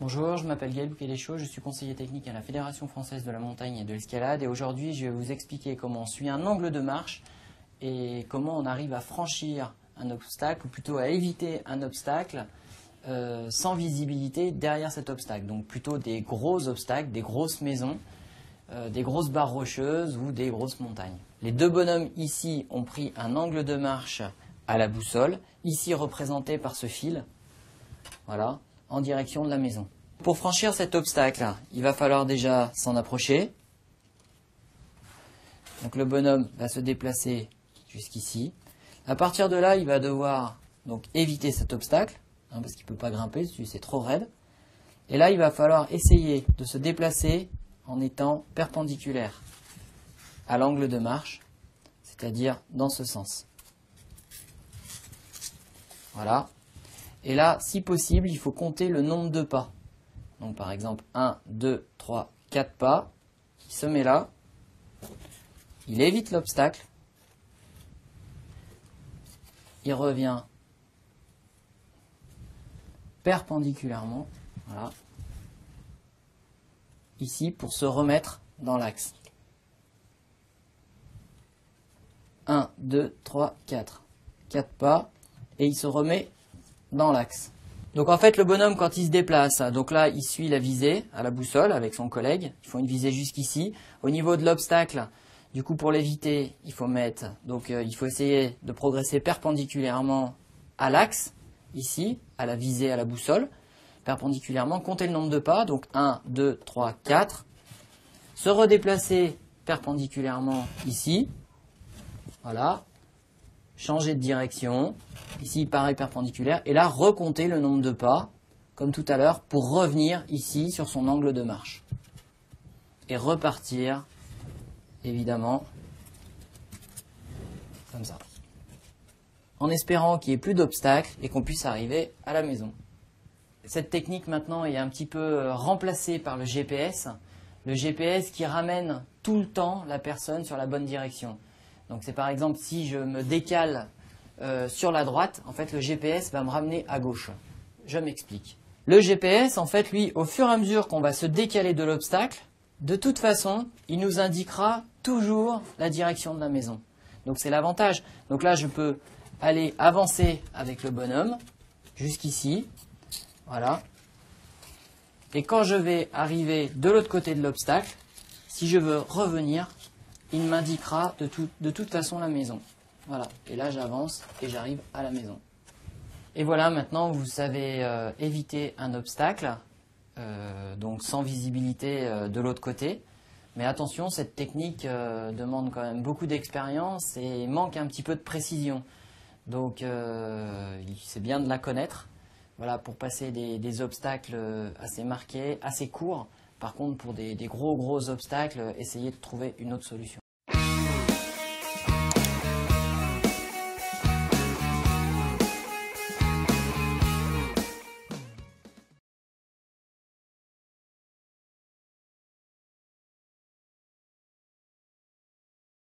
Bonjour, je m'appelle Gaël Bouquet-Deschaux, je suis conseiller technique à la Fédération française de la montagne et de l'escalade et aujourd'hui je vais vous expliquer comment on suit un angle de marche et comment on arrive à franchir un obstacle ou plutôt à éviter un obstacle sans visibilité derrière cet obstacle. Donc plutôt des gros obstacles, des grosses maisons, des grosses barres rocheuses ou des grosses montagnes. Les deux bonhommes ici ont pris un angle de marche à la boussole, ici représenté par ce fil, voilà, en direction de la maison. Pour franchir cet obstacle, il va falloir déjà s'en approcher. Donc le bonhomme va se déplacer jusqu'ici. À partir de là, il va devoir donc éviter cet obstacle, parce qu'il ne peut pas grimper dessus, c'est trop raide. Et là, il va falloir essayer de se déplacer en étant perpendiculaire à l'angle de marche, c'est-à-dire dans ce sens. Voilà. Et là, si possible, il faut compter le nombre de pas. Donc par exemple, 1, 2, 3, 4 pas. Il se met là. Il évite l'obstacle. Il revient perpendiculairement. Voilà. Ici, pour se remettre dans l'axe. 1, 2, 3, 4. 4 pas. Et il se remet dans l'axe. Donc en fait le bonhomme quand il se déplace, donc là il suit la visée à la boussole avec son collègue, il faut une visée jusqu'ici. Au niveau de l'obstacle, du coup pour l'éviter, il faut il faut essayer de progresser perpendiculairement à l'axe, ici, à la visée à la boussole, perpendiculairement, compter le nombre de pas, donc 1, 2, 3, 4, se redéplacer perpendiculairement ici, voilà. Changer de direction, ici pareil perpendiculaire, et là recompter le nombre de pas, comme tout à l'heure, pour revenir ici sur son angle de marche. Et repartir, évidemment, comme ça. En espérant qu'il n'y ait plus d'obstacles et qu'on puisse arriver à la maison. Cette technique maintenant est un petit peu remplacée par le GPS. Le GPS qui ramène tout le temps la personne sur la bonne direction. Donc c'est par exemple si je me décale sur la droite, en fait le GPS va me ramener à gauche. Je m'explique. Le GPS, en fait, lui, au fur et à mesure qu'on va se décaler de l'obstacle, de toute façon, il nous indiquera toujours la direction de la maison. Donc c'est l'avantage. Donc là, je peux aller avancer avec le bonhomme jusqu'ici. Voilà. Et quand je vais arriver de l'autre côté de l'obstacle, si je veux revenir, il m'indiquera de toute façon la maison. Voilà. Et là, j'avance et j'arrive à la maison. Et voilà, maintenant, vous savez éviter un obstacle, donc sans visibilité de l'autre côté. Mais attention, cette technique demande quand même beaucoup d'expérience et manque un petit peu de précision. Donc, c'est bien de la connaître. Voilà, pour passer des obstacles assez marqués, assez courts. Par contre, pour des gros obstacles, essayez de trouver une autre solution.